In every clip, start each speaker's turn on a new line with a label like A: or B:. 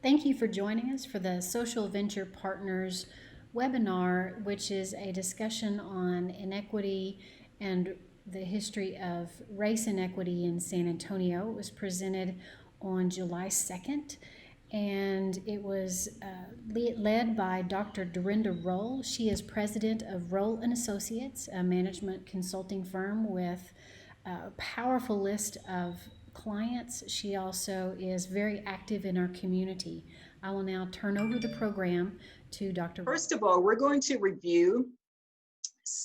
A: Thank you for joining us for the Social Venture Partners webinar, which is a discussion on inequity and the history of race inequity in San Antonio. It was presented on July 2nd, and it was led by Dr. Dorinda Rolle. She is president of Rolle and Associates, a management consulting firm with a powerful list of clients. She also is very active in our community. I will now turn over the program to Dr. Rolle.
B: First of all, we're going to review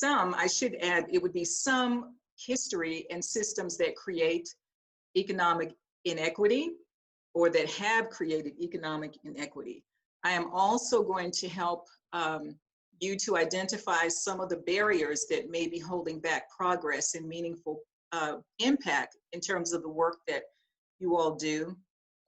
B: I should add, it would be some history and systems that create economic inequity or that have created economic inequity. I am also going to help you to identify some of the barriers that may be holding back progress and meaningful impact in terms of the work that you all do.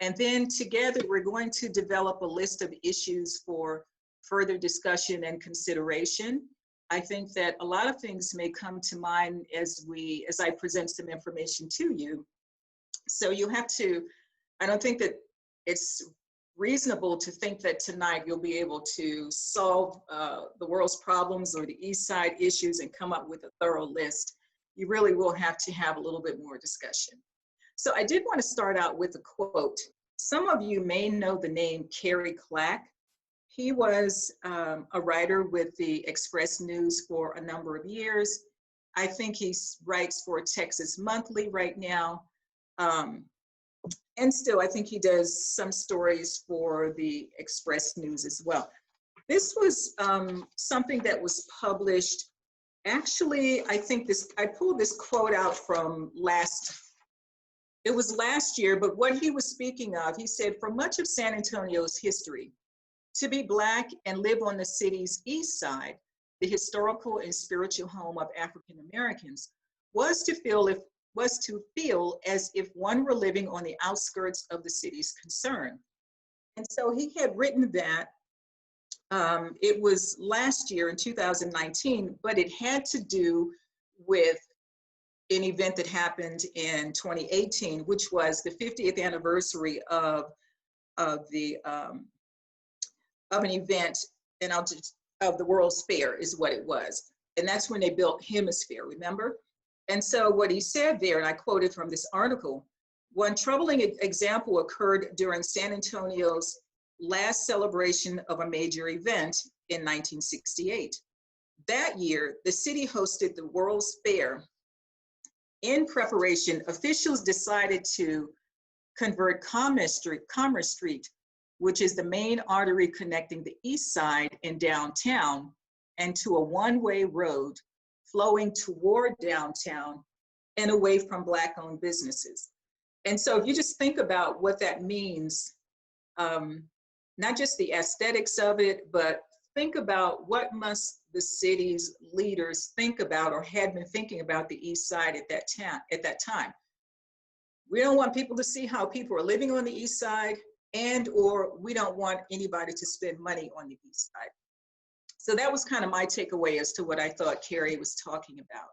B: And then together, we're going to develop a list of issues for further discussion and consideration. I think that a lot of things may come to mind as I present some information to you. So you have to, I don't think that it's reasonable to think that tonight you'll be able to solve the world's problems or the East Side issues and come up with a thorough list. You really will have to have a little bit more discussion. So I did want to start out with a quote. Some of you may know the name Kerry Clack. He was a writer with the Express News for a number of years. I think he writes for Texas Monthly right now. And still, I think he does some stories for the Express News as well. This was something that was published. Actually, I pulled this quote out from last year, but what he was speaking of, he said, for much of San Antonio's history, to be Black and live on the city's east side, the historical and spiritual home of African Americans, was to feel as if one were living on the outskirts of the city's concern. And so he had written that, it was last year in 2019, but it had to do with an event that happened in 2018, which was the 50th anniversary of an event, and of the World's Fair is what it was. And that's when they built Hemisphere, remember? And so what he said there, and I quoted from this article, one troubling example occurred during San Antonio's last celebration of a major event in 1968. That year, the city hosted the World's Fair. In preparation, officials decided to convert Commerce Street, which is the main artery connecting the east side and downtown, into a one-way road flowing toward downtown and away from Black-owned businesses. And so if you just think about what that means, not just the aesthetics of it, but think about what must the city's leaders think about or had been thinking about the east side at that time. We don't want people to see how people are living on the east side, or we don't want anybody to spend money on the east side. So that was kind of my takeaway as to what I thought Kerry was talking about.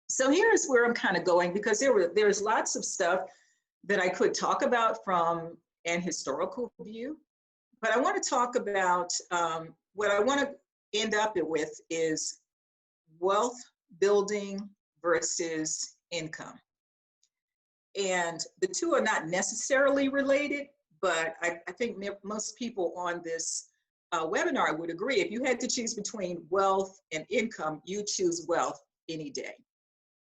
B: So here's where I'm kind of going, because there's lots of stuff that I could talk about from an historical view, but I want to talk about what I want to end up with is wealth building versus income. And the two are not necessarily related, but I think most people on this webinar would agree. If you had to choose between wealth and income, you choose wealth any day.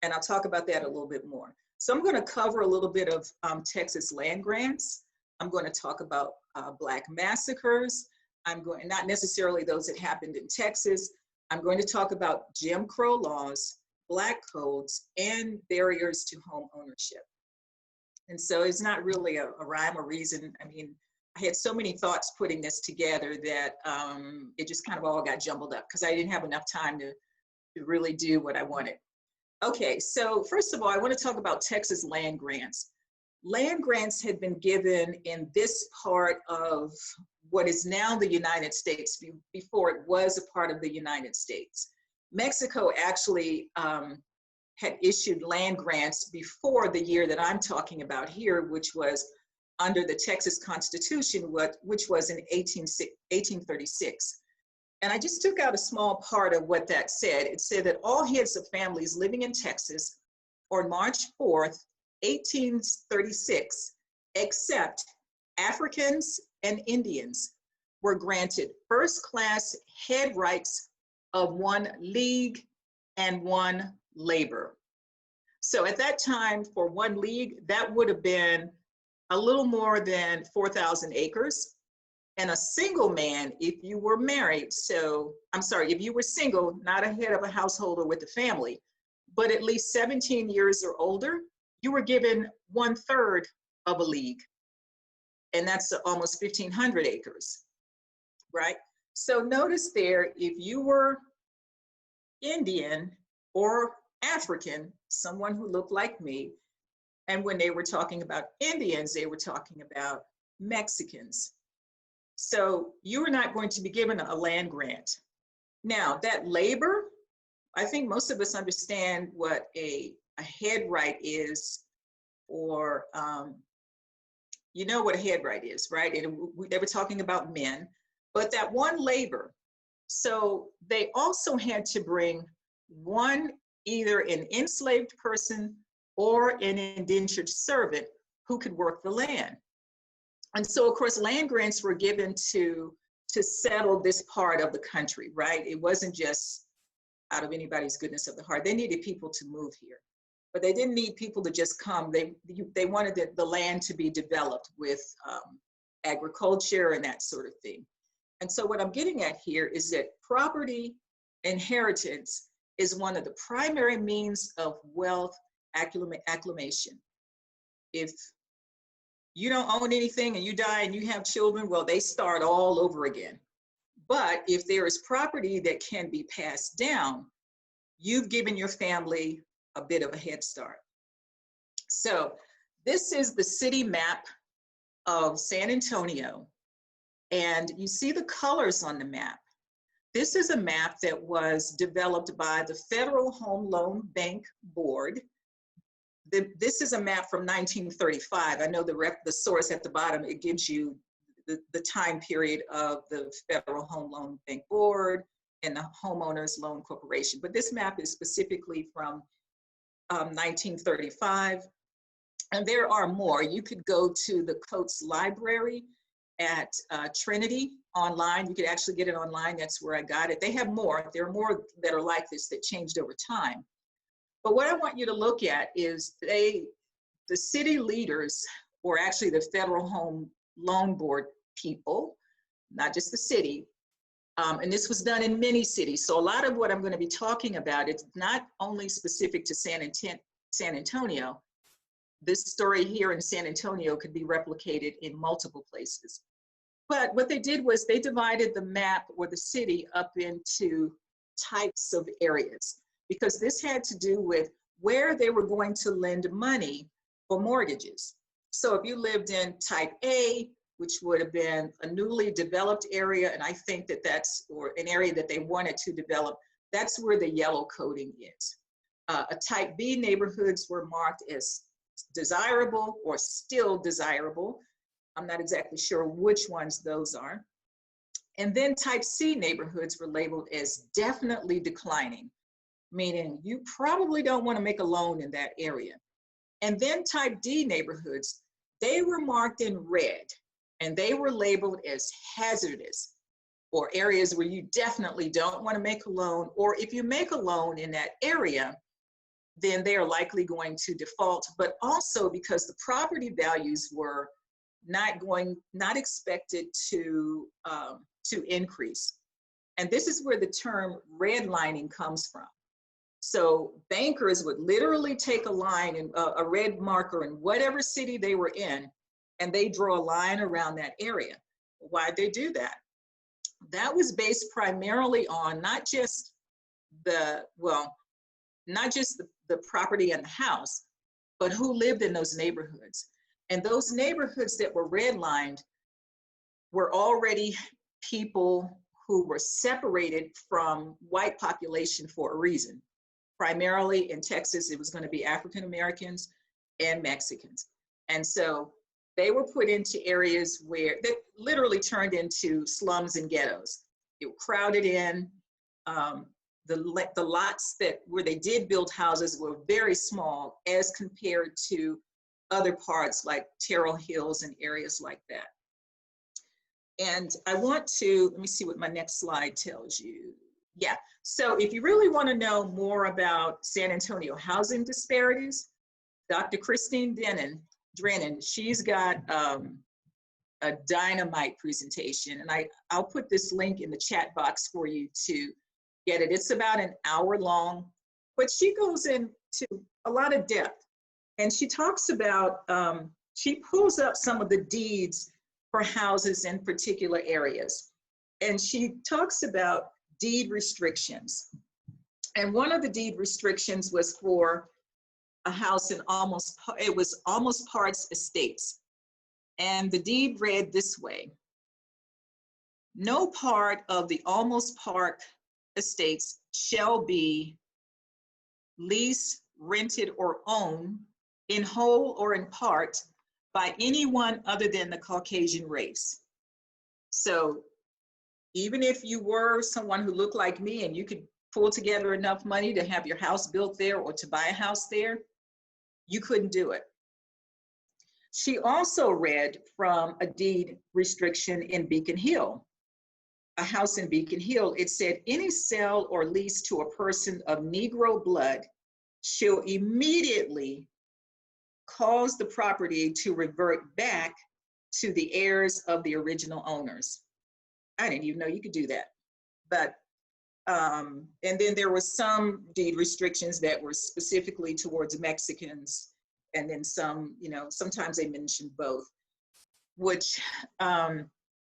B: And I'll talk about that a little bit more. So I'm going to cover a little bit of Texas land grants. I'm going to talk about Black massacres. Not necessarily those that happened in Texas. I'm going to talk about Jim Crow laws, Black codes, and barriers to home ownership. And so it's not really a rhyme or reason. I mean, I had so many thoughts putting this together that it just kind of all got jumbled up because I didn't have enough time to really do what I wanted. Okay, so first of all, I want to talk about Texas land grants. Land grants had been given in this part of what is now the United States, before it was a part of the United States. Mexico actually had issued land grants before the year that I'm talking about here, which was under the Texas Constitution, which was in 1836. And I just took out a small part of what that said. It said that all heads of families living in Texas on March 4th, 1836, except Africans and Indians, were granted first-class head rights of 1 league and 1 labor. So at that time, for 1 league, that would have been a little more than 4,000 acres. And a single man, if you were married, if you were single, not a head of a household or with a family, but at least 17 years or older, you were given 1/3 of a league. And that's almost 1,500 acres, right? So notice there, if you were Indian or African, someone who looked like me, and when they were talking about Indians, they were talking about Mexicans. So you are not going to be given a land grant. Now, that labor, I think most of us understand what a head right is, or you know what a head right is, right? And they were talking about men, but that 1 labor. So they also had to bring 1, either an enslaved person or an indentured servant who could work the land. And so, of course, land grants were given to settle this part of the country, right? It wasn't just out of anybody's goodness of the heart. They needed people to move here, but they didn't need people to just come. They wanted the land to be developed with agriculture and that sort of thing. And so what I'm getting at here is that property inheritance is one of the primary means of wealth accumulation. If you don't own anything and you die and you have children, well, they start all over again. But if there is property that can be passed down, you've given your family a bit of a head start. So this is the city map of San Antonio. And you see the colors on the map. This is a map that was developed by the Federal Home Loan Bank Board. This is a map from 1935. I know the source at the bottom, it gives you the time period of the Federal Home Loan Bank Board and the Homeowners Loan Corporation. But this map is specifically from 1935. And there are more. You could go to the Coates Library at Trinity online. You could actually get it online. That's where I got it. They have more. There are more that are like this that changed over time. But what I want you to look at is the city leaders, or actually the Federal Home Loan Board people, not just the city, and this was done in many cities. So a lot of what I'm going to be talking about, it's not only specific to San Antonio. This story here in San Antonio could be replicated in multiple places. But what they did was they divided the map or the city up into types of areas, because this had to do with where they were going to lend money for mortgages. So if you lived in type A, which would have been a newly developed area, and I think or an area that they wanted to develop, that's where the yellow coding is. A type B neighborhoods were marked as desirable or still desirable. I'm not exactly sure which ones those are. And then type C neighborhoods were labeled as definitely declining, meaning you probably don't want to make a loan in that area. And then type D neighborhoods, they were marked in red, and they were labeled as hazardous, or areas where you definitely don't want to make a loan, or if you make a loan in that area, then they are likely going to default, but also because the property values were not expected to increase. And this is where the term redlining comes from. So bankers would literally take a line and a red marker in whatever city they were in, and they draw a line around that area. Why'd they do that? That was based primarily on not just the property and the house, but who lived in those neighborhoods. And those neighborhoods that were redlined were already people who were separated from white population for a reason. Primarily in Texas, it was going to be African Americans and Mexicans. And so They were put into areas where that literally turned into slums and ghettos. It crowded in. The lots that where they did build houses were very small as compared to other parts like Terrell Hills and areas like that. And I want to, let me see what my next slide tells you. Yeah, so if you really want to know more about San Antonio housing disparities, Dr. Christine Drennan, she's got a dynamite presentation, and I'll put this link in the chat box for you to get it. It's about an hour long, but she goes into a lot of depth, and she talks about, she pulls up some of the deeds for houses in particular areas, and she talks about deed restrictions. And one of the deed restrictions was for a house in almost parts estates. And the deed read this way: no part of the almost part estates shall be leased, rented, or owned in whole or in part by anyone other than the Caucasian race. So even if you were someone who looked like me and you could pull together enough money to have your house built there or to buy a house there, you couldn't do it. She also read from a deed restriction in Beacon Hill, a house in Beacon Hill. It said, any sale or lease to a person of Negro blood shall immediately cause the property to revert back to the heirs of the original owners. I didn't even know you could do that. But, and then there were some deed restrictions that were specifically towards Mexicans, and then some, you know, sometimes they mentioned both, which, I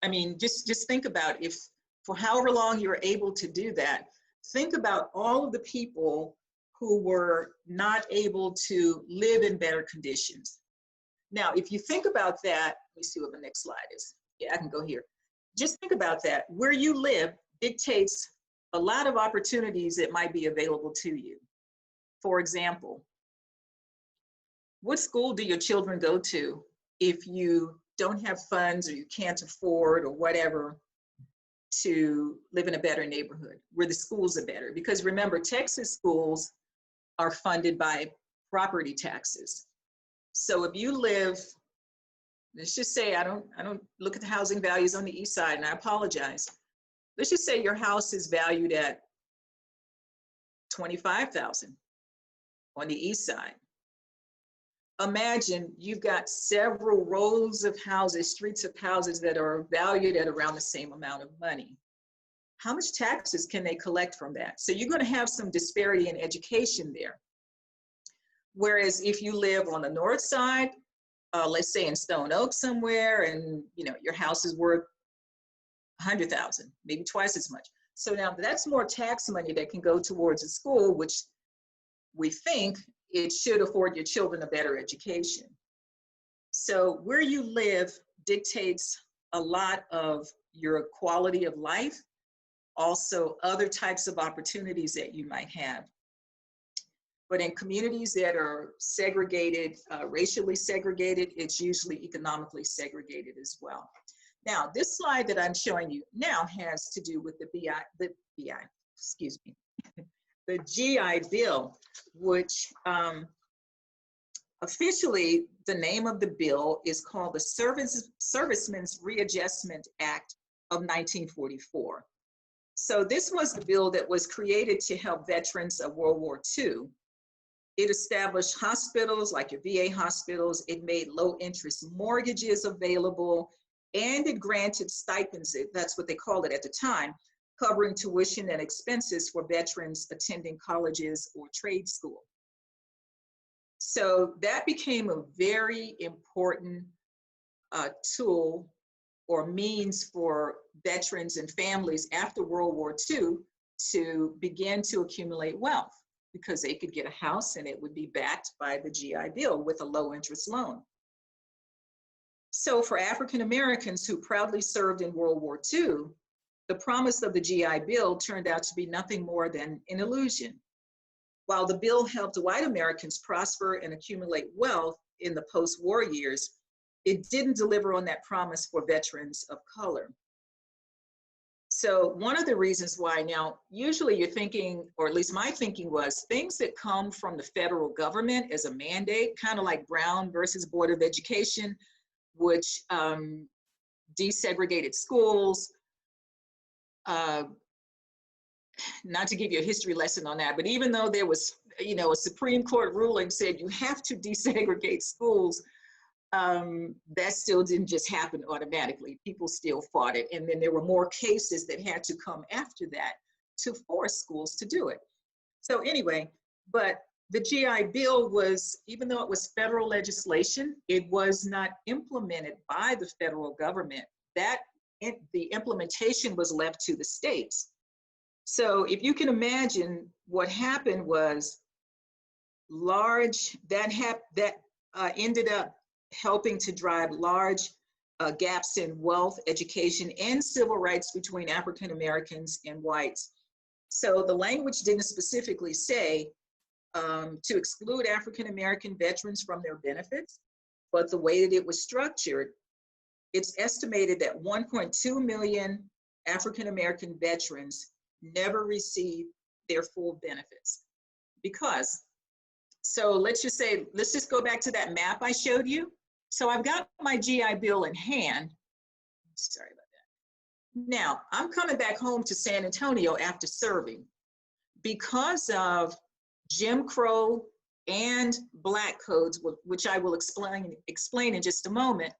B: mean, just think about, if for however long you're able to do that, think about all of the people who were not able to live in better conditions. Now, if you think about that, let me see what the next slide is. Yeah, I can go here. Just think about that. Where you live dictates a lot of opportunities that might be available to you. For example, what school do your children go to if you don't have funds or you can't afford or whatever to live in a better neighborhood where the schools are better? Because remember, Texas schools are funded by property taxes. So if you live, let's just say, I don't look at the housing values on the east side, and I apologize. Let's just say your house is valued at $25,000 on the east side. Imagine you've got several rows of houses, streets of houses that are valued at around the same amount of money. How much taxes can they collect from that? So you're going to have some disparity in education there. Whereas if you live on the north side, let's say in Stone Oak somewhere, and you know your house is worth $100,000, maybe twice as much. So now that's more tax money that can go towards a school, which we think it should afford your children a better education. So where you live dictates a lot of your quality of life, also other types of opportunities that you might have. But in communities that are segregated, racially segregated, it's usually economically segregated as well. Now, this slide that I'm showing you now has to do with the the GI Bill, which officially the name of the bill is called the Servicemen's Readjustment Act of 1944. So this was the bill that was created to help veterans of World War II. It established hospitals like your VA hospitals. It made low interest mortgages available, and it granted stipends, that's what they called it at the time, covering tuition and expenses for veterans attending colleges or trade school. So that became a very important tool or means for veterans and families after World War II to begin to accumulate wealth, because they could get a house and it would be backed by the GI Bill with a low interest loan. So for African Americans who proudly served in World War II, the promise of the GI Bill turned out to be nothing more than an illusion. While the bill helped white Americans prosper and accumulate wealth in the post-war years, it didn't deliver on that promise for veterans of color. So one of the reasons why now, usually you're thinking, or at least my thinking was, things that come from the federal government as a mandate, kind of like Brown versus Board of Education, which desegregated schools. Not to give you a history lesson on that, but even though there was, you know, a Supreme Court ruling said you have to desegregate schools, that still didn't just happen automatically. People still fought it. And then there were more cases that had to come after that to force schools to do it. So anyway, but the GI Bill was, even though it was federal legislation, it was not implemented by the federal government. The implementation was left to the states. So if you can imagine, what happened was that ended up helping to drive large gaps in wealth, education, and civil rights between African Americans and whites. So the language didn't specifically say to exclude African American veterans from their benefits, but the way that it was structured, it's estimated that 1.2 million African American veterans never received their full benefits. Because, so let's just go back to that map I showed you. So I've got my GI Bill in hand. Sorry about that. Now, I'm coming back home to San Antonio after serving. Because of Jim Crow and Black codes, which I will explain in just a moment,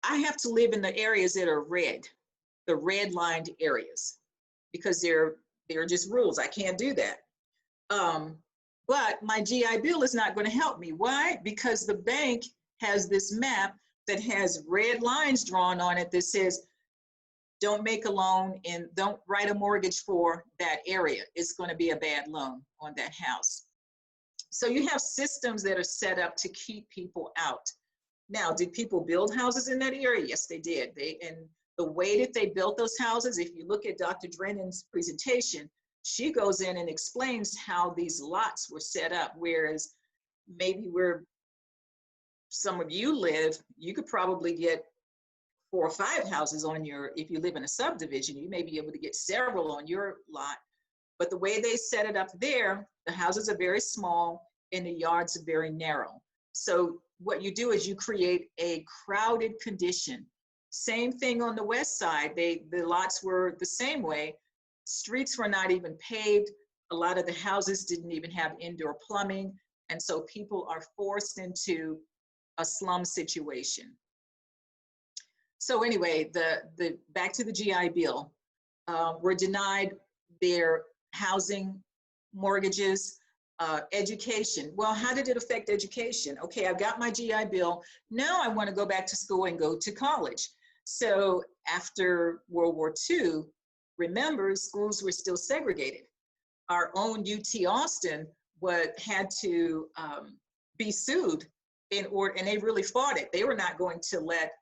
B: I have to live in the areas that are red, the red-lined areas, because there are just rules. I can't do that. But my GI Bill is not going to help me. Why? Because the bank has this map that has red lines drawn on it that says, don't make a loan and don't write a mortgage for that area. It's going to be a bad loan on that house. So you have systems that are set up to keep people out. Now, did people build houses in that area? Yes, they did. And the way that they built those houses, if you look at Dr. Drennan's presentation, she goes in and explains how these lots were set up, whereas maybe where some of you live, you could probably get 4 or 5 houses on if you live in a subdivision, you may be able to get several on your lot. But the way they set it up there, the houses are very small and the yards are very narrow. So what you do is you create a crowded condition. Same thing on the west side, the lots were the same way. Streets were not even paved. A lot of the houses didn't even have indoor plumbing. And so people are forced into a slum situation. So anyway, back to the GI Bill, were denied their housing, mortgages, education. Well, how did it affect education? Okay, I've got my GI Bill. Now I want to go back to school and go to college. So after World War II, remember, schools were still segregated. Our own UT Austin had to be sued and they really fought it. They were not going to let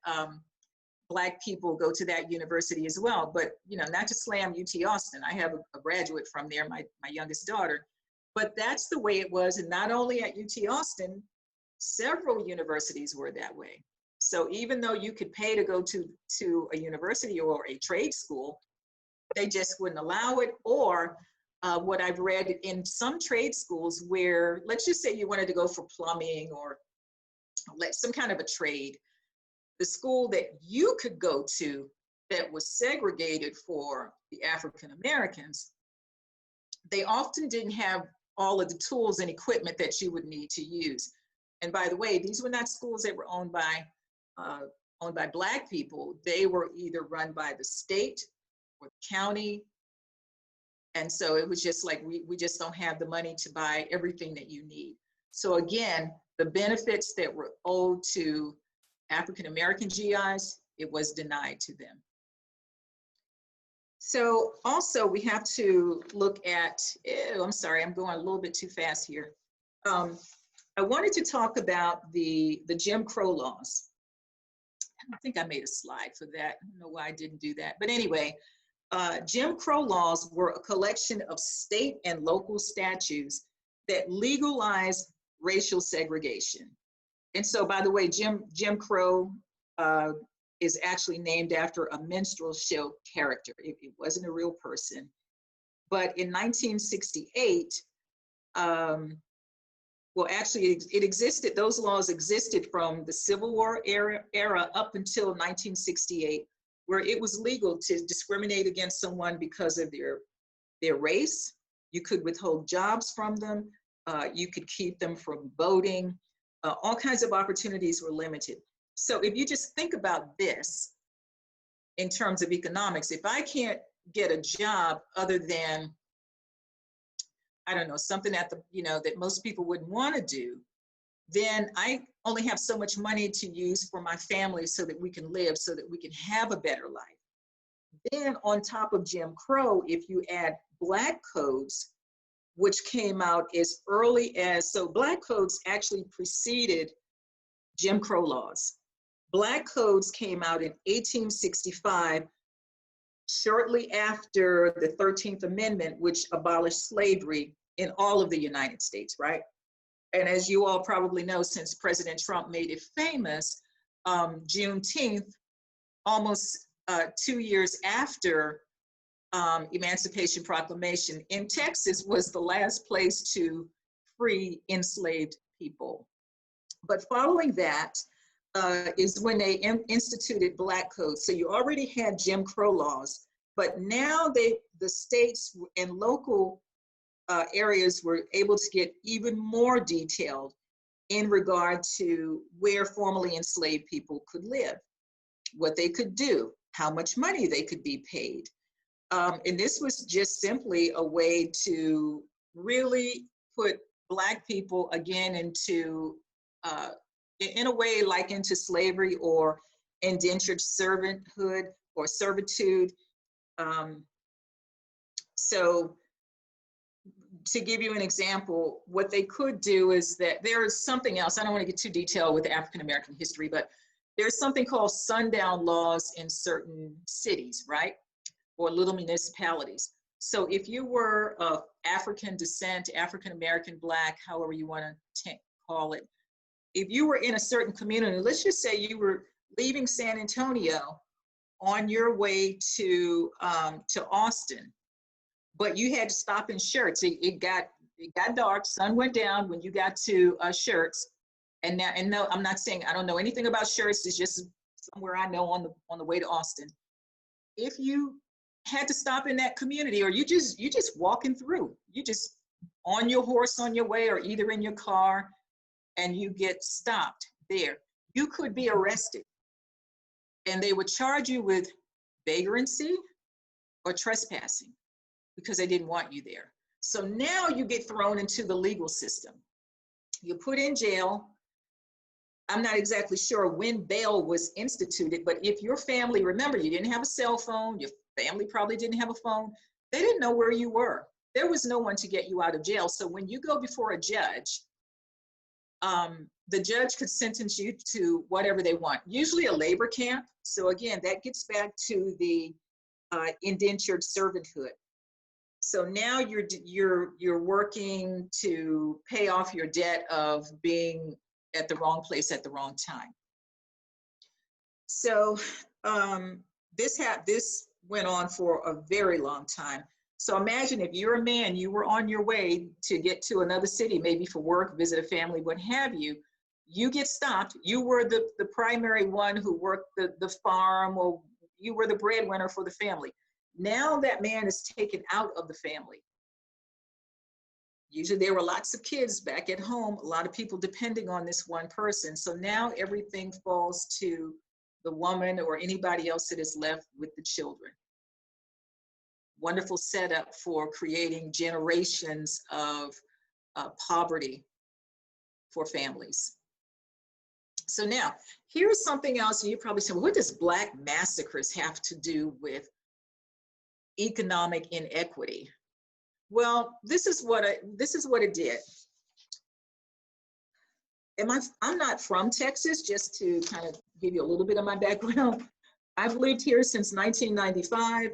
B: Black people go to that university as well. But, you know, not to slam UT Austin. I have a graduate from there, my youngest daughter. But that's the way it was. And not only at UT Austin, several universities were that way. So even though you could pay to go to a university or a trade school, they just wouldn't allow it. Or what I've read in some trade schools where, let's just say you wanted to go for plumbing or some kind of a trade, the school that you could go to that was segregated for the African Americans, they often didn't have all of the tools and equipment that you would need to use. And by the way, these were not schools that were owned by Black people. They were either run by the state or the county. And so it was just like, we just don't have the money to buy everything that you need. So again, the benefits that were owed to African American GIs, it was denied to them. So also we have to look at, I'm sorry, I'm going a little bit too fast here. I wanted to talk about the Jim Crow laws. I think I made a slide for that. I don't know why I didn't do that. But anyway, Jim Crow laws were a collection of state and local statutes that legalized racial segregation. And so, by the way, Jim Crow is actually named after a minstrel show character. It wasn't a real person. But in 1968, well, actually, it existed. Those laws existed from the Civil War era up until 1968, where it was legal to discriminate against someone because of their race. You could withhold jobs from them. You could keep them from voting. All kinds of opportunities were limited. So if you just think about this in terms of economics, if I can't get a job other than, I don't know, something at the, that most people wouldn't want to do, then I only have so much money to use for my family so that we can live, so that we can have a better life. Then on top of Jim Crow, if you add Black codes, which came out as early as, so Black codes actually preceded Jim Crow laws. Black codes came out in 1865, shortly after the 13th Amendment, which abolished slavery in all of the United States, right? And as you all probably know, since President Trump made it famous, Juneteenth, almost 2 years after Emancipation Proclamation in Texas, was the last place to free enslaved people. But following that is when they instituted Black codes. So you already had Jim Crow laws, but now the states and local areas were able to get even more detailed in regard to where formerly enslaved people could live, what they could do, how much money they could be paid. And this was just simply a way to really put Black people again into, in a way, like into slavery or indentured servanthood or servitude. So to give you an example, what they could do is that there is something else. I don't want to get too detailed with African-American history, but there's something called sundown laws in certain cities, right? Or little municipalities. So if you were of African descent, African-American, Black, however you want to call it, if you were in a certain community, let's just say you were leaving San Antonio on your way to Austin, but you had to stop in Shirts. It got dark, sun went down when you got to Shirts. And no, I'm not saying I don't know anything about Shirts. It's just somewhere I know on the way to Austin. If you had to stop in that community, or you just walking through, you just on your horse on your way, or either in your car, and you get stopped there, you could be arrested, and they would charge you with vagrancy or trespassing because they didn't want you there. So now you get thrown into the legal system. You're put in jail. I'm not exactly sure when bail was instituted, but if your family, remember, you didn't have a cell phone, your family probably didn't have a phone, they didn't know where you were. There was no one to get you out of jail. So when you go before a judge, the judge could sentence you to whatever they want, usually a labor camp. So again, that gets back to the indentured servanthood. So now you're working to pay off your debt of being at the wrong place at the wrong time. So this went on for a very long time. So imagine if you're a man, you were on your way to get to another city, maybe for work, visit a family, what have you. You get stopped. You were the primary one who worked the farm, or you were the breadwinner for the family. Now that man is taken out of the family. Usually there were lots of kids back at home, a lot of people depending on this one person. So now everything falls to the woman or anybody else that is left with the children. Wonderful setup for creating generations of poverty for families. So now, here's something else, and you probably say, well, what does Black massacres have to do with economic inequity? Well, this is what it did. I'm not from Texas, just to kind of give you a little bit of my background. I've lived here since 1995.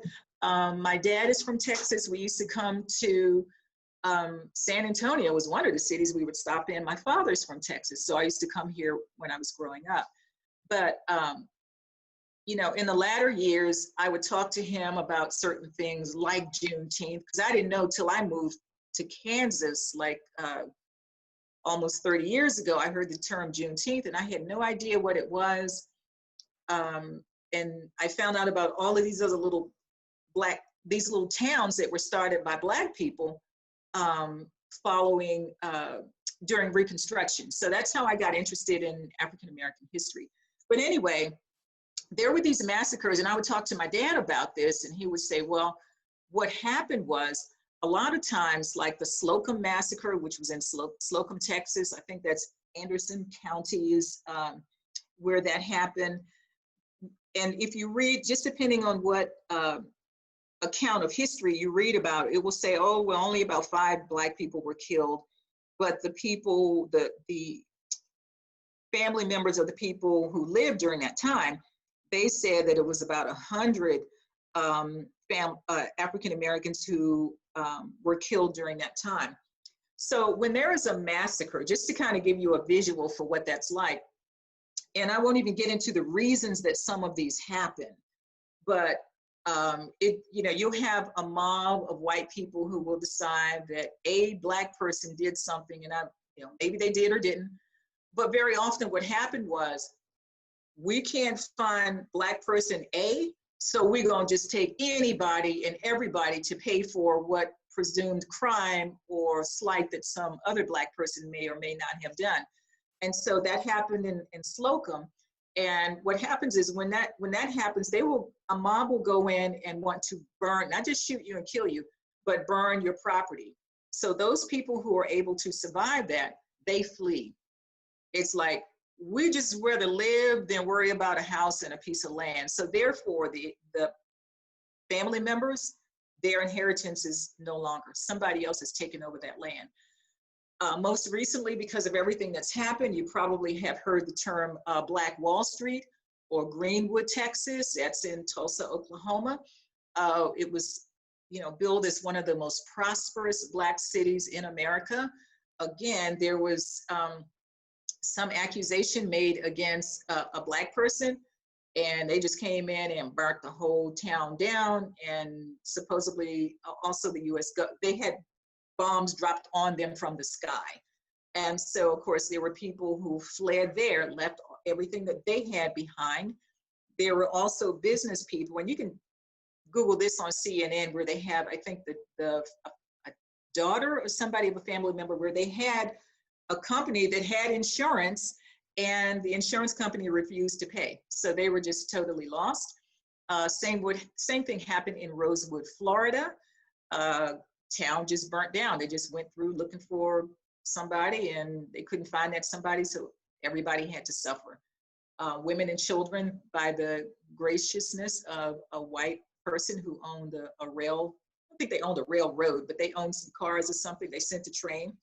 B: My dad is from Texas. We used to come to San Antonio was one of the cities we would stop in. My father's from Texas, so I used to come here when I was growing up. But you know, in the latter years, I would talk to him about certain things like Juneteenth, because I didn't know till I moved to Kansas, like almost 30 years ago. I heard the term Juneteenth, and I had no idea what it was. And I found out about all of these other these little towns that were started by Black people following during Reconstruction. So that's how I got interested in African American history. But anyway, there were these massacres, and I would talk to my dad about this, and he would say, well, what happened was a lot of times, like the Slocum Massacre, which was in Slocum, Texas, I think that's Anderson County is where that happened. And if you read, just depending on what account of history you read about, it will say, oh, well, only about 5 Black people were killed, but the people, the family members of the people who lived during that time, they said that it was about 100 African Americans who were killed during that time. So when there is a massacre, just to kind of give you a visual for what that's like, and I won't even get into the reasons that some of these happen, but you know, you'll have a mob of white people who will decide that a Black person did something, and you know, maybe they did or didn't, but very often what happened was, we can't find Black person A, so we're gonna just take anybody and everybody to pay for what presumed crime or slight that some other Black person may or may not have done. And so that happened in Slocum. And what happens is when that happens, a mob will go in and want to burn, not just shoot you and kill you, but burn your property. So those people who are able to survive that, they flee. It's like, we just rather live than worry about a house and a piece of land. So therefore, the family members, their inheritance is no longer. Somebody else has taken over that land. Most recently, because of everything that's happened, you probably have heard the term Black Wall Street or Greenwood, Texas. That's in Tulsa, Oklahoma. It was, you know, billed as one of the most prosperous Black cities in America. Again, there was some accusation made against a Black person, and they just came in and burnt the whole town down. And supposedly also the they had bombs dropped on them from the sky. And so, of course, there were people who fled there, left everything that they had behind. There were also business people, and you can Google this on CNN, where they have, I think, a daughter or somebody of a family member, where they had a company that had insurance, and the insurance company refused to pay. So they were just totally lost. Same thing happened in Rosewood, Florida. Town just burnt down. They just went through looking for somebody, and they couldn't find that somebody, so everybody had to suffer. Women and children, by the graciousness of a white person who owned a rail, I think they owned a railroad, but they owned some cars or something. They sent a train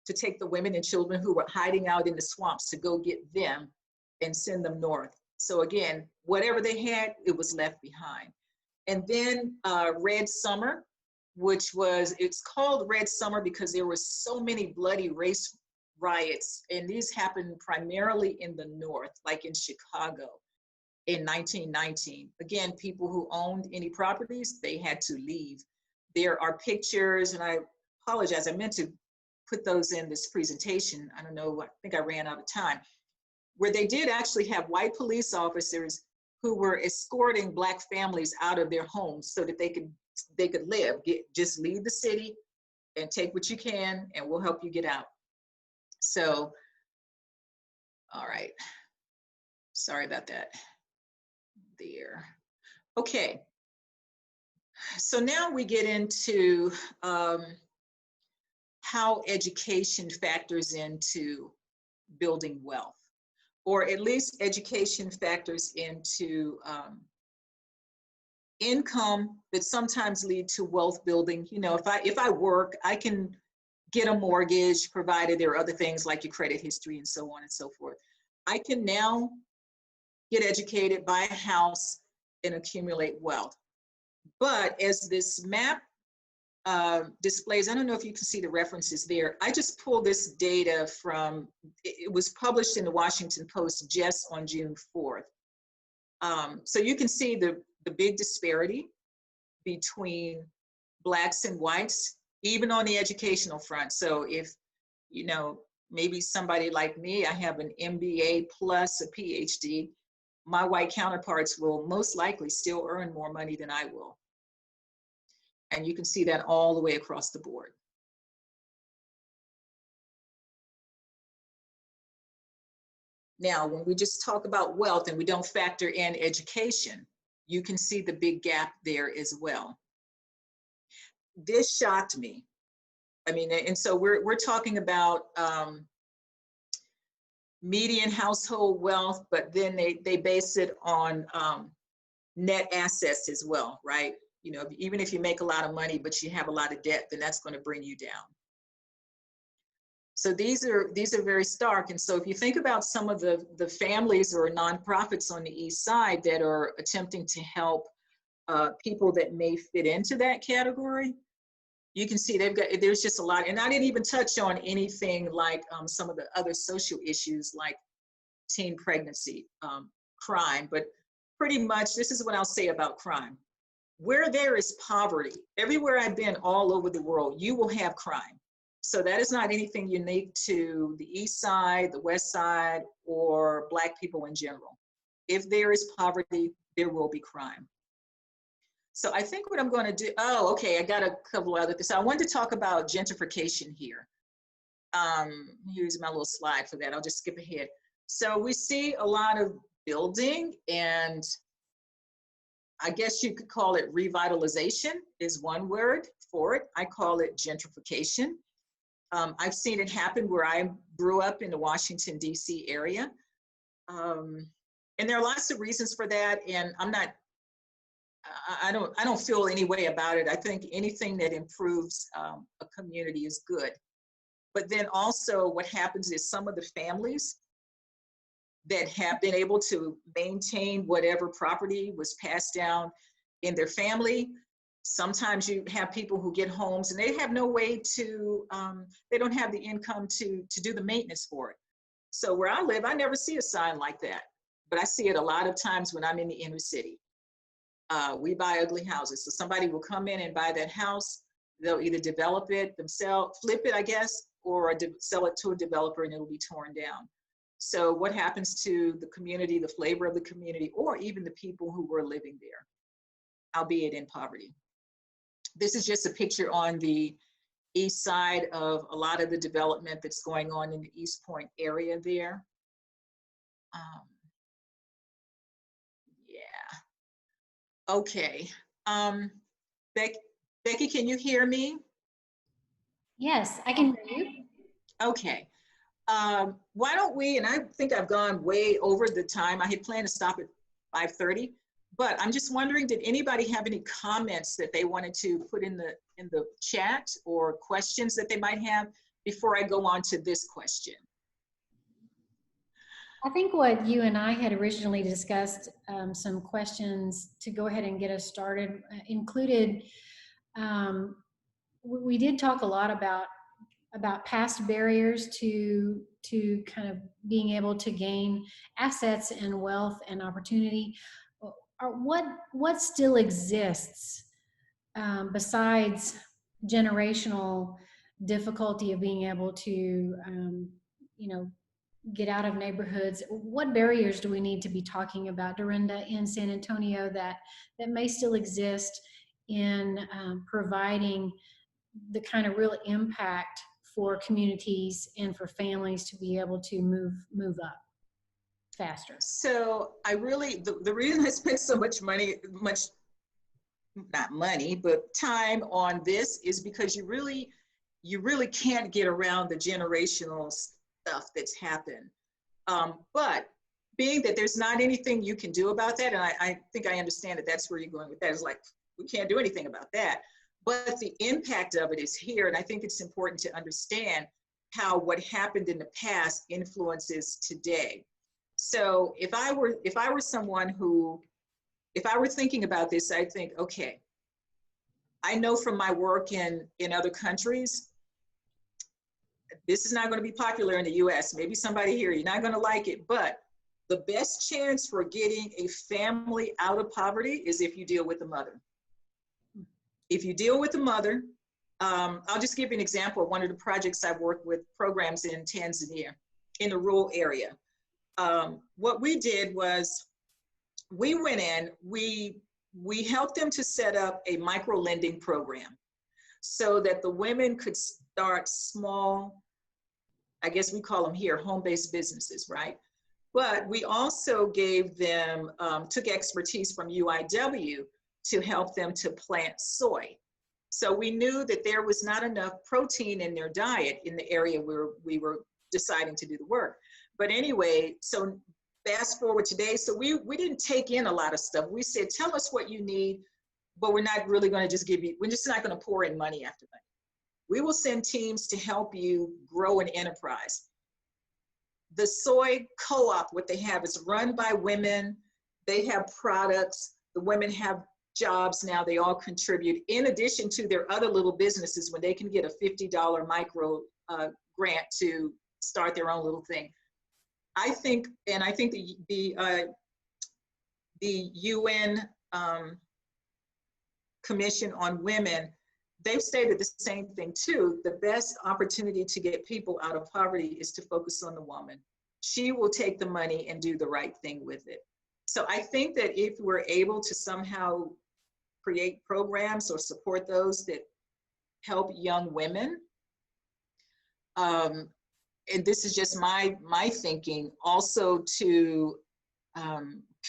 B: to take the women and children who were hiding out in the swamps to go get them and send them north. So again, whatever they had, it was left behind. And then Red Summer, it's called Red Summer because there were so many bloody race riots, and these happened primarily in the North, like in Chicago in 1919. Again, people who owned any properties, they had to leave. There are pictures, and I apologize, I meant to put those in this presentation. I don't know, I think I ran out of time, where they did actually have white police officers who were escorting Black families out of their homes so that they could live. Just leave the city and take what you can, and we'll help you get out. So, all right. Sorry about that. There. Okay. So now we get into how education factors into building wealth, or at least education factors into income that sometimes lead to wealth building. You know, if I work, I can get a mortgage, provided there are other things like your credit history and so on and so forth. I can now get educated, buy a house, and accumulate wealth. But as this map displays. I don't know if you can see the references there. I just pulled this data from, it was published in the Washington Post just on June 4th. So you can see the big disparity between Blacks and whites, even on the educational front. So if, you know, maybe somebody like me, I have an MBA plus a PhD, my white counterparts will most likely still earn more money than I will. And you can see that all the way across the board. Now, when we just talk about wealth and we don't factor in education, you can see the big gap there as well. This shocked me. I mean, and so we're talking about median household wealth, but then they base it on net assets as well, right? You know, even if you make a lot of money, but you have a lot of debt, then that's going to bring you down. So these are very stark. And so if you think about some of the families or nonprofits on the East Side that are attempting to help people that may fit into that category, you can see there's just a lot. And I didn't even touch on anything like some of the other social issues like teen pregnancy, crime, but pretty much this is what I'll say about crime. Where there is poverty, everywhere I've been all over the world, you will have crime. So that is not anything unique to the East Side, the West Side, or Black people in general. If there is poverty, there will be crime. So I think what I'm going to do, oh, okay, I got a couple other things. So I wanted to talk about gentrification here. Here's my little slide for that. I'll just skip ahead. So we see a lot of building, and I guess you could call it revitalization is one word for it. I call it gentrification. I've seen it happen where I grew up in the Washington, D.C. area. And there are lots of reasons for that. And I don't feel any way about it. I think anything that improves a community is good. But then also what happens is some of the families that have been able to maintain whatever property was passed down in their family. Sometimes you have people who get homes and they have no way to, they don't have the income to do the maintenance for it. So where I live, I never see a sign like that, but I see it a lot of times when I'm in the inner city. We buy ugly houses. So somebody will come in and buy that house. They'll either develop it themselves, flip it, I guess, or sell it to a developer and it'll be torn down. So what happens to the community, the flavor of the community, or even the people who were living there, albeit in poverty? This is just a picture on the east side of a lot of the development that's going on in the East Point area there. Yeah. Okay. Becky, can you hear me?
A: Yes, I can hear you.
B: Okay. Why don't we, and I think I've gone way over the time. I had planned to stop at 5:30, but I'm just wondering, did anybody have any comments that they wanted to put in the chat or questions that they might have before I go on to this question?
A: I think what you and I had originally discussed, some questions to go ahead and get us started, included, we did talk a lot about past barriers to kind of being able to gain assets and wealth and opportunity. What still exists besides generational difficulty of being able to you know, get out of neighborhoods? What barriers do we need to be talking about, Dorinda, in San Antonio that may still exist in providing the kind of real impact for communities and for families to be able to move up faster?
B: So I really, the reason I spent so much money, not money, but time on this is because you really can't get around the generational stuff that's happened. But being that there's not anything you can do about that, and I think I understand that that's where you're going with that, is like, we can't do anything about that. But the impact of it is here, and I think it's important to understand how what happened in the past influences today. So if I were someone who, if I were thinking about this, I'd think, okay, I know from my work in other countries, this is not going to be popular in the US. Maybe somebody here, you're not going to like it, but the best chance for getting a family out of poverty is if you deal with the mother. If you deal with the mother, I'll just give you an example of one of the projects I've worked with, programs in Tanzania, in a rural area. What we did was we went in, we helped them to set up a micro lending program so that the women could start small, I guess we call them here home-based businesses, right? But we also gave them, took expertise from UIW to help them to plant soy. So we knew that there was not enough protein in their diet in the area where we were deciding to do the work. But anyway, so fast forward today, so we didn't take in a lot of stuff. We said, tell us what you need, but we're not really going to just give you, we're just not going to pour in money after money. We will send teams to help you grow an enterprise. The soy co-op, what they have is run by women. They have products. The women have jobs now. They all contribute in addition to their other little businesses when they can get a $50 micro grant to start their own little thing. I think, and I think the UN Commission on Women, they've stated the same thing too. The best opportunity to get people out of poverty is to focus on the woman. She will take the money and do the right thing with it. So I think that if we're able to somehow create programs or support those that help young women, and this is just my thinking, also to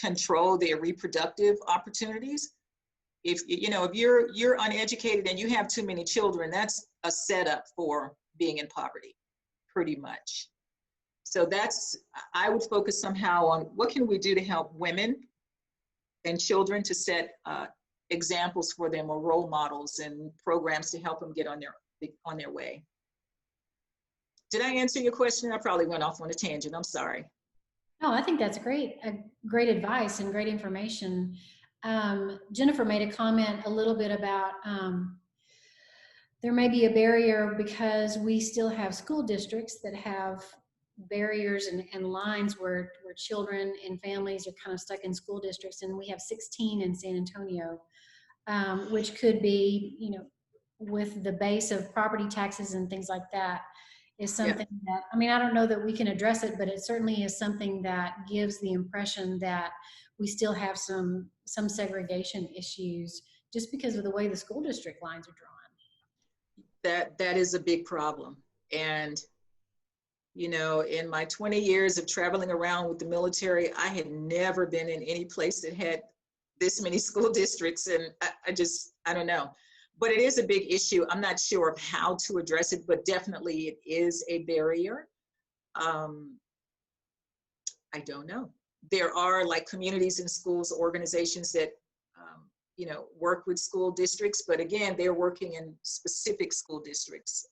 B: control their reproductive opportunities. If you're uneducated and you have too many children, that's a setup for being in poverty, pretty much. So I would focus somehow on what can we do to help women and children to set examples for them or role models and programs to help them get on their way. Did I answer your question? I probably went off on a tangent. I'm sorry.
A: No, I think that's great advice and great information. Jennifer made a comment a little bit about there may be a barrier because we still have school districts that have barriers and lines where children and families are kind of stuck in school districts, and we have 16 in San Antonio, which could be, with the base of property taxes and things like that, is something that, I mean, I don't know that we can address it, but it certainly is something that gives the impression that we still have some segregation issues just because of the way the school district lines are drawn.
B: That is a big problem. And, in my 20 years of traveling around with the military, I had never been in any place that had this many school districts. And I don't know. But it is a big issue. I'm not sure of how to address it, but definitely it is a barrier. I don't know. There are like communities and schools, organizations that, work with school districts, but again, they're working in specific school districts.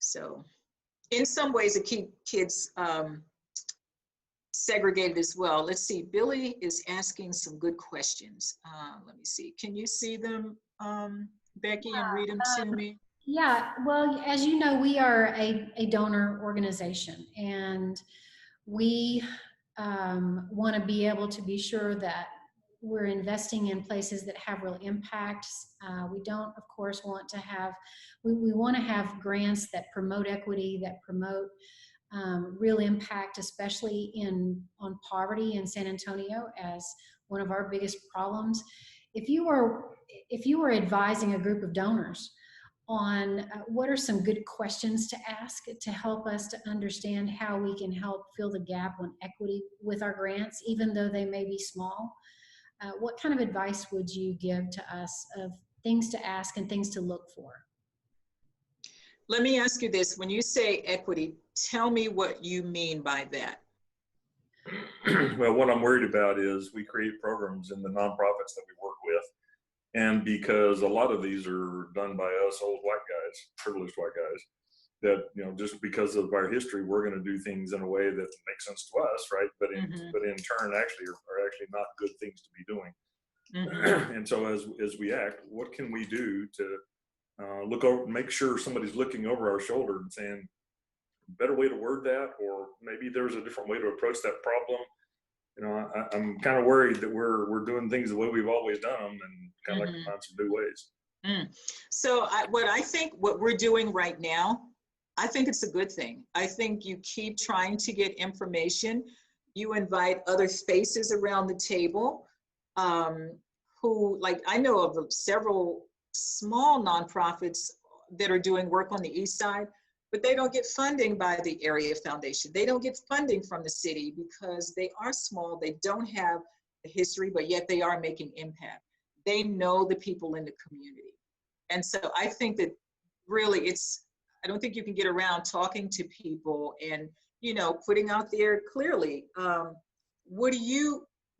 B: So in some ways it keeps kids segregated as well. Let's see, Billy is asking some good questions. Let me see, can you see them, Becky, and read them to me?
A: Yeah, well, as you know, we are a donor organization, and we want to be able to be sure that we're investing in places that have real impacts. We don't, of course, want to have, we want to have grants that promote equity, that promote real impact, especially on poverty in San Antonio as one of our biggest problems. If you were advising a group of donors on what are some good questions to ask to help us to understand how we can help fill the gap on equity with our grants, even though they may be small, what kind of advice would you give to us of things to ask and things to look for?
B: Let me ask you this. When you say equity, tell me what you mean by that.
C: Well, what I'm worried about is we create programs in the nonprofits that we work with. And because a lot of these are done by us old white guys, privileged white guys, that, just because of our history, we're going to do things in a way that makes sense to us, right? But in turn, actually are actually not good things to be doing. And so as we act, what can we do to look over, make sure somebody's looking over our shoulder and saying, better way to word that, or maybe there's a different way to approach that problem. You know, I'm kind of worried that we're doing things the way we've always done them, and kind of like to find some new ways.
B: So what we're doing right now, I think it's a good thing. I think you keep trying to get information. You invite other faces around the table who, like, I know of several small nonprofits that are doing work on the East Side, but they don't get funding by the area foundation. They don't get funding from the city because they are small. They don't have a history, but yet they are making impact. They know the people in the community. And so I think that really I don't think you can get around talking to people and, you know, putting out there clearly,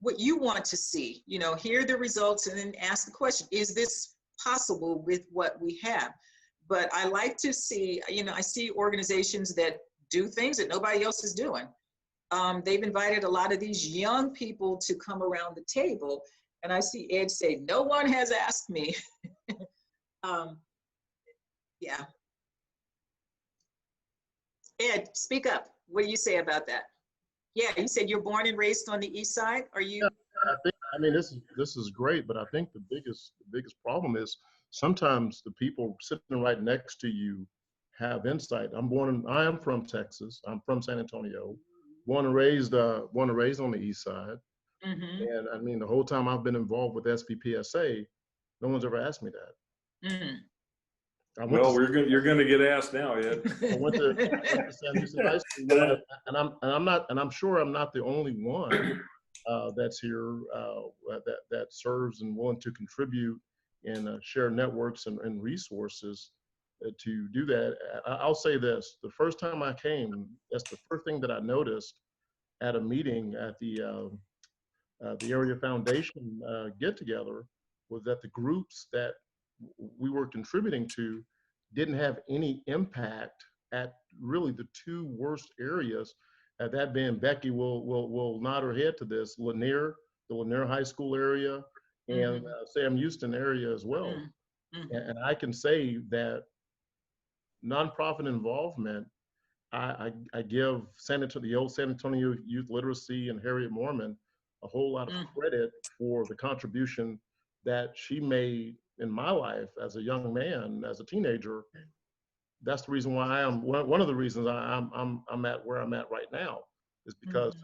B: what you want to see, you know, hear the results and then ask the question, is this possible with what we have? But I like to see, you know, I see organizations that do things that nobody else is doing. They've invited a lot of these young people to come around the table. And I see Ed say, no one has asked me. Yeah. Ed, speak up. What do you say about that? Yeah, you said you're born and raised on the East Side. Are you?
D: Yeah, I mean, this is great, but I think the biggest problem is sometimes the people sitting right next to you have insight. I am from Texas. I'm from San Antonio, born and raised on the East Side. And I mean, the whole time I've been involved with SPPSA, no one's ever asked me that.
C: Well, you're going to get asked now, Ed.
D: I went to San Luis High School, and I'm sure I'm not the only one that's here that serves and willing to contribute and share networks and resources to do that. I'll say this: the first time I came, that's the first thing that I noticed at a meeting at the Area Foundation get together was that the groups that we were contributing to didn't have any impact at really the two worst areas. That being, Becky will nod her head to this, the Lanier High School area, and Sam Houston area as well. And I can say that nonprofit involvement, I give the old San Antonio Youth Literacy and Harriet Mormon a whole lot of credit for the contribution that she made in my life as a young man, as a teenager. That's the reason why one of the reasons I'm at where I'm at right now is because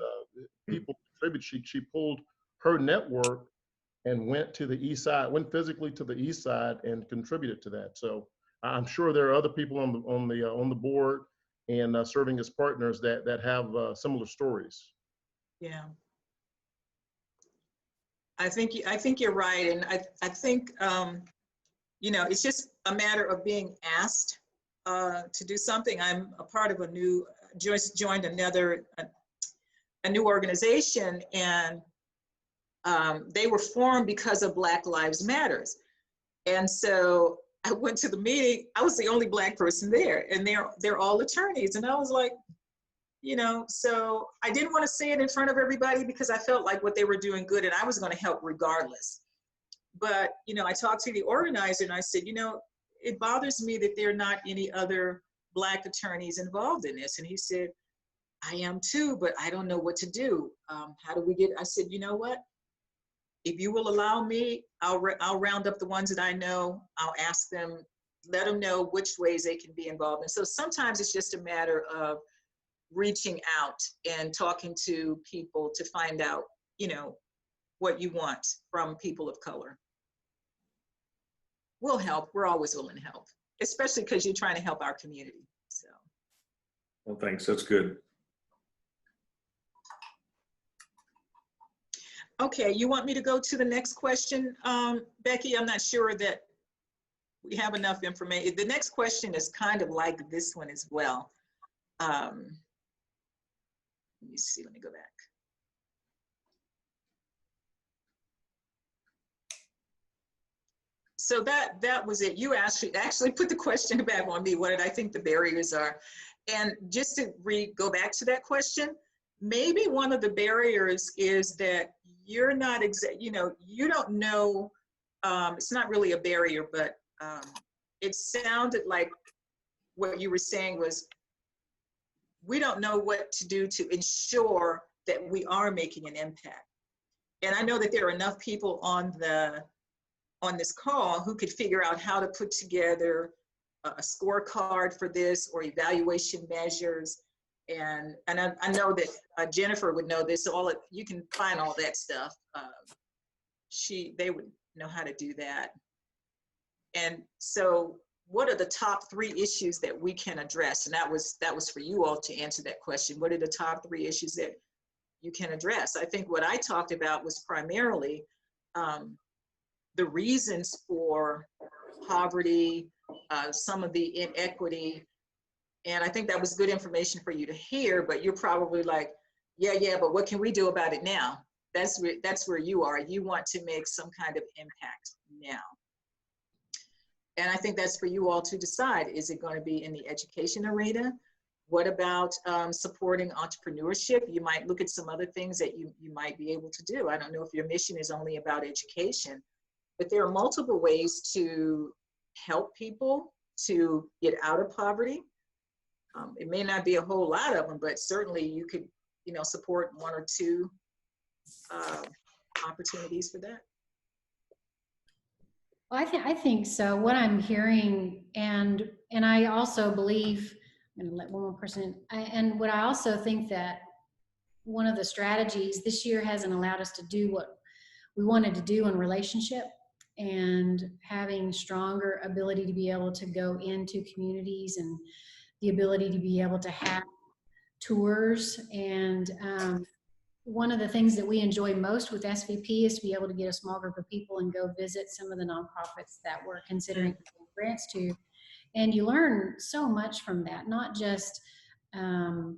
D: people contribute. She pulled her network and went to the East Side, went physically to the East Side and contributed to that. So I'm sure there are other people on the board and serving as partners that have similar stories.
B: Yeah. I think you're right, and I think you know, it's just a matter of being asked to do something. I'm a part of just joined a new organization, and they were formed because of Black Lives Matters, and so I went to the meeting. I was the only Black person there, and they're all attorneys, and I was like, you know, so I didn't want to say it in front of everybody because I felt like what they were doing good and I was going to help regardless. But, you know, I talked to the organizer and I said, you know, it bothers me that there are not any other Black attorneys involved in this. And he said, I am too, but I don't know what to do. How do we get, I said, you know what? If you will allow me, I'll round up the ones that I know. I'll ask them, let them know which ways they can be involved. And so sometimes it's just a matter of reaching out and talking to people to find out, you know, what you want from people of color. We'll help. We're always willing to help, especially because you're trying to help our community. So.
C: Well, thanks. That's good.
B: Okay, you want me to go to the next question, Becky? I'm not sure that we have enough information. The next question is kind of like this one as well. Let me see, let me go back. So that was it. You actually put the question back on me. What did I think the barriers are? And just to go back to that question, maybe one of the barriers is that you're not you know, you don't know, it's not really a barrier, but it sounded like what you were saying was, we don't know what to do to ensure that we are making an impact. And I know that there are enough people on this call who could figure out how to put together a scorecard for this, or evaluation measures. And I know that Jennifer would know this. So you can find all that stuff. They would know how to do that. And so, what are the top 3 issues that we can address? And that was for you all to answer that question. What are the top 3 issues that you can address? I think what I talked about was primarily the reasons for poverty, some of the inequity. And I think that was good information for you to hear, but you're probably like, yeah, but what can we do about it now? That's where you are. You want to make some kind of impact now. And I think that's for you all to decide. Is it going to be in the education arena? What about supporting entrepreneurship? You might look at some other things that you might be able to do. I don't know if your mission is only about education, but there are multiple ways to help people to get out of poverty. It may not be a whole lot of them, but certainly you could, support 1 or 2 opportunities for that.
A: Well, I think so. What I'm hearing, and I also believe, I'm going to let one more person in, and what I also think that one of the strategies this year hasn't allowed us to do what we wanted to do in relationship, and having stronger ability to be able to go into communities, and the ability to be able to have tours. And one of the things that we enjoy most with SVP is to be able to get a small group of people and go visit some of the nonprofits that we're considering grants to. And you learn so much from that, not just, the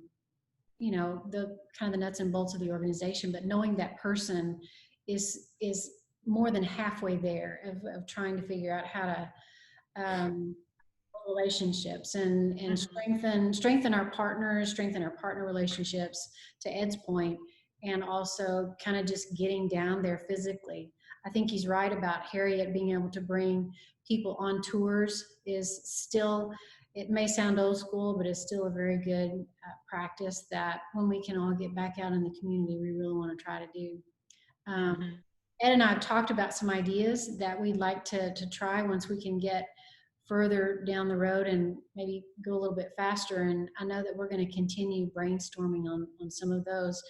A: kind of the nuts and bolts of the organization, but knowing that person is more than halfway there of trying to figure out how to relationships and strengthen our partners, strengthen our partner relationships, to Ed's point, and also kind of just getting down there physically. I think he's right about Harriet being able to bring people on tours is still, it may sound old school, but it's still a very good practice that when we can all get back out in the community, we really want to try to do. Ed and I have talked about some ideas that we'd like to try once we can get further down the road and maybe go a little bit faster. And I know that we're going to continue brainstorming on some of those.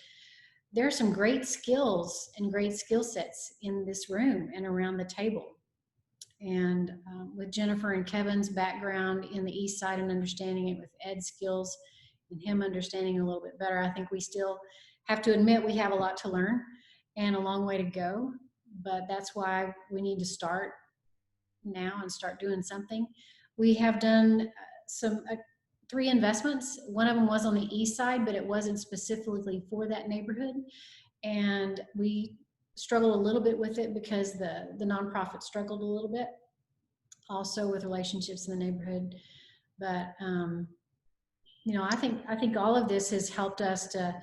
A: There are some great skills and great skill sets in this room and around the table. And with Jennifer and Kevin's background in the East Side and understanding it, with Ed's skills and him understanding a little bit better, I think we still have to admit we have a lot to learn and a long way to go. But that's why we need to start now and start doing something. We have done some 3 investments. One of them was on the East Side, but it wasn't specifically for that neighborhood. And we struggled a little bit with it because the nonprofit struggled a little bit also with relationships in the neighborhood. But I think all of this has helped us to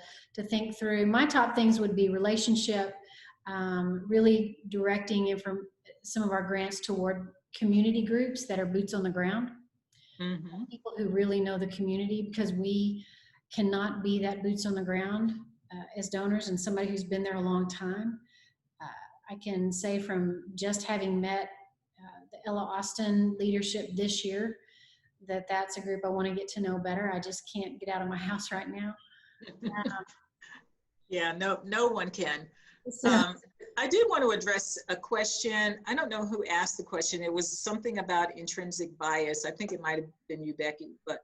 A: think through. My top things would be relationship, really directing from some of our grants toward community groups that are boots on the ground. People who really know the community, because we cannot be that boots on the ground as donors, and somebody who's been there a long time. I can say from just having met the Ella Austin leadership this year, that's a group I want to get to know better. I just can't get out of my house right now.
B: Yeah, no one can. I did want to address a question. I don't know who asked the question. It was something about intrinsic bias. I think it might have been you, Becky. But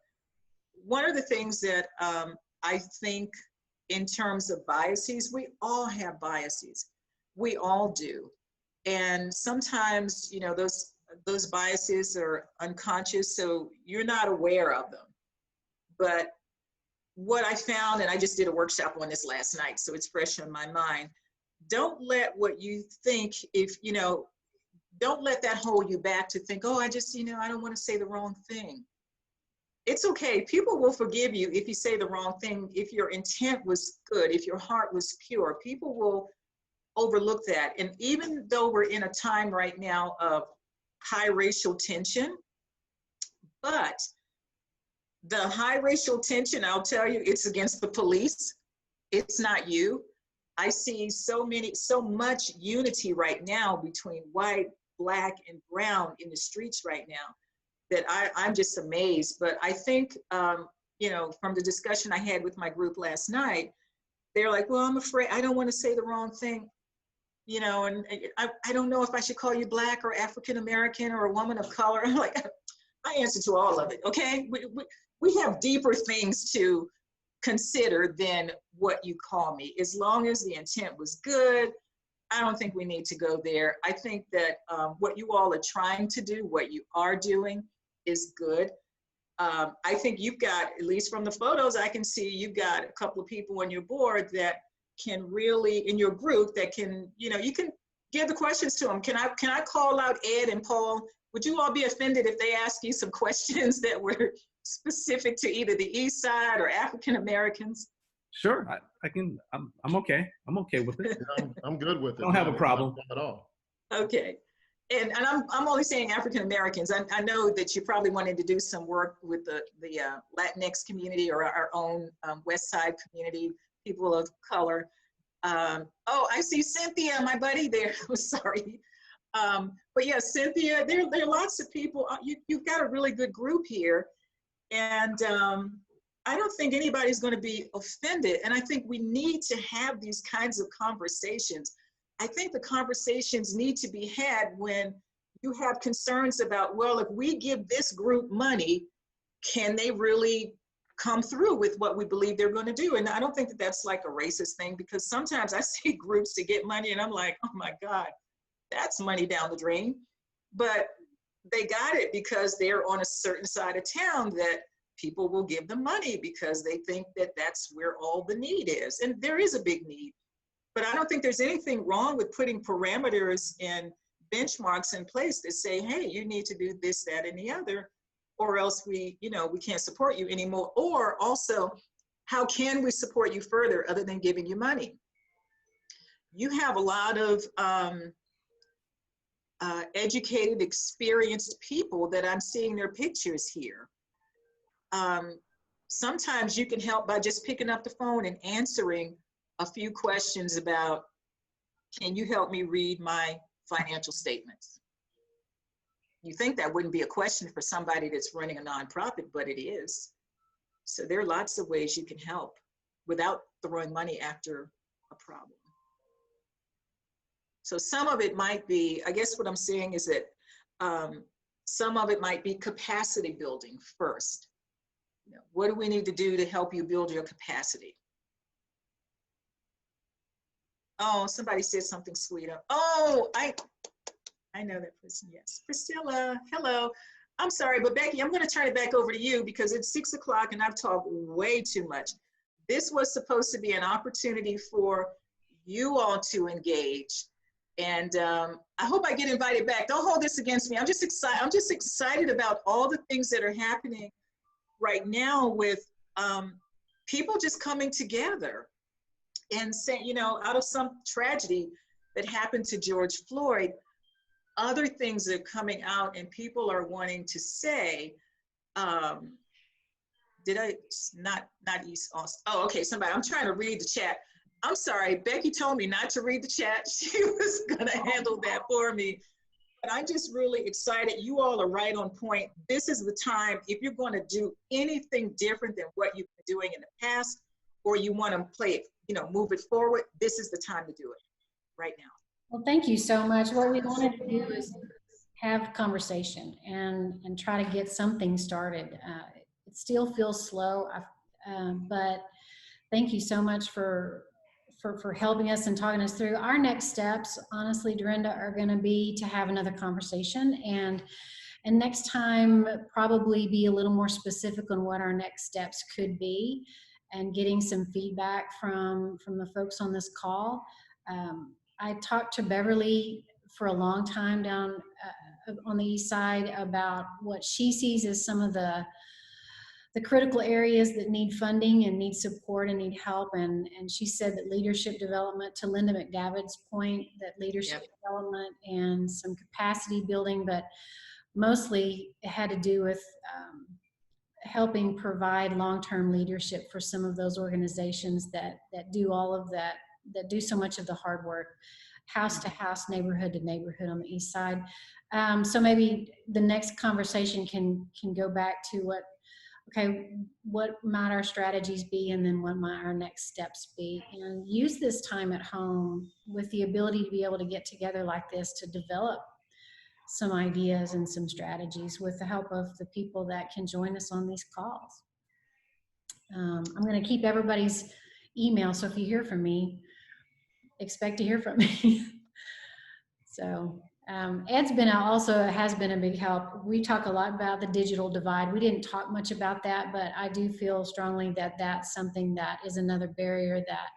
B: one of the things that I think in terms of biases, we all have biases. We all do. And sometimes, those biases are unconscious, so you're not aware of them. But what I found, and I just did a workshop on this last night, so it's fresh on my mind. Don't let what you think, don't let that hold you back to think, I just, I don't want to say the wrong thing. It's okay. People will forgive you if you say the wrong thing. If your intent was good, if your heart was pure, people will overlook that. And even though we're in a time right now of high racial tension, but the high racial tension, I'll tell you, it's against the police. It's not you. I see so much unity right now between white, black, and brown in the streets right now that I'm just amazed. But I think, you know, from the discussion I had with my group last night, they're like, well, I'm afraid, I don't want to say the wrong thing, you know, and I don't know if I should call you black or African American or a woman of color. I'm like, I answer to all of it, okay? We have deeper things to consider than what you call me. As long as the intent was good, I don't think we need to go there. I think that what you all are trying to do, what you are doing is good. I think you've got, at least from the photos I can see, you've got a couple of people on your board that can really, in your group, that can, you know, you can give the questions to them. Can I call out Ed and Paul? Would you all be offended if they ask you some questions that were specific to either the East Side or African Americans?
E: Sure, I'm okay. I'm okay with it.
D: I'm good with it.
E: Don't have a problem
D: at all.
B: Okay. And I'm only saying African Americans. I know that you probably wanted to do some work with the Latinx community or our own West Side community, people of color. Oh, I see Cynthia, my buddy there. I'm sorry. But yeah, Cynthia, there are lots of people. You've got a really good group here. And I don't think anybody's going to be offended. And I think we need to have these kinds of conversations. I think the conversations need to be had when you have concerns about, well, if we give this group money, can they really come through with what we believe they're going to do? And I don't think that that's like a racist thing, because sometimes I see groups that get money and I'm like, oh my God, that's money down the drain. But they got it because they're on a certain side of town that people will give them money because they think that that's where all the need is. And there is a big need. But I don't think there's anything wrong with putting parameters and benchmarks in place that say, hey, you need to do this, that, and the other, or else we can't support you anymore. Or also, how can we support you further other than giving you money? You have a lot of educated, experienced people that I'm seeing their pictures here. Sometimes you can help by just picking up the phone and answering a few questions about, can you help me read my financial statements? You think that wouldn't be a question for somebody that's running a nonprofit, but it is. So there are lots of ways you can help without throwing money after a problem. So some of it might be, I guess what I'm saying is that some of it might be capacity building first. You know, what do we need to do to help you build your capacity? Oh, somebody said something sweet. Oh, I know that person, yes. Priscilla, hello. I'm sorry, but Becky, I'm gonna turn it back over to you because it's 6 o'clock and I've talked way too much. This was supposed to be an opportunity for you all to engage. And I hope I get invited back. Don't hold this against me. I'm just excited about all the things that are happening right now with people just coming together and saying, you know, out of some tragedy that happened to George Floyd, other things are coming out and people are wanting to say, not East Austin. Oh, okay, somebody, I'm trying to read the chat. I'm sorry, Becky told me not to read the chat. She was gonna handle that for me. But I'm just really excited. You all are right on point. This is the time, if you're gonna do anything different than what you've been doing in the past, or you wanna play it, you know, move it forward, this is the time to do it right now.
A: Well, thank you so much. What we wanted to do is have conversation and try to get something started. It still feels slow, but thank you so much for helping us and talking us through. Our next steps, honestly, Dorinda, are going to be to have another conversation and next time probably be a little more specific on what our next steps could be and getting some feedback from the folks on this call. I talked to Beverly for a long time down on the East Side about what she sees as some of the the critical areas that need funding and need support and need help. And she said that leadership development, to Linda McDavid's point, that leadership development and some capacity building, but mostly it had to do with helping provide long-term leadership for some of those organizations that do all of that, that do so much of the hard work, house to house, neighborhood to neighborhood on the east side. So maybe the next conversation can go back to what might our strategies be, and then what might our next steps be, and use this time at home with the ability to be able to get together like this to develop some ideas and some strategies with the help of the people that can join us on these calls. I'm going to keep everybody's email, so if you hear from me, expect to hear from me. So Ed's been has been a big help. We talk a lot about the digital divide. We didn't talk much about that, but I do feel strongly that that's something that is another barrier that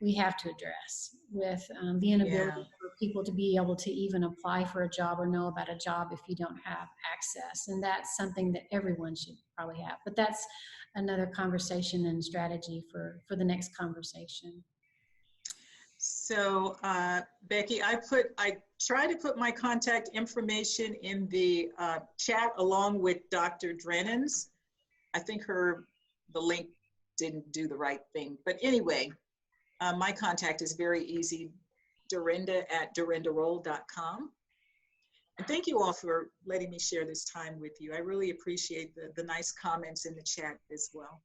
A: we have to address, with the inability for people to be able to even apply for a job or know about a job if you don't have access. And that's something that everyone should probably have. But that's another conversation and strategy for the next conversation.
B: So Becky, I try to put my contact information in the chat along with Dr. Drennan's. I think the link didn't do the right thing, but anyway, my contact is very easy, Dorinda@dorindarolle.com. And thank you all for letting me share this time with you. I really appreciate the nice comments in the chat as well.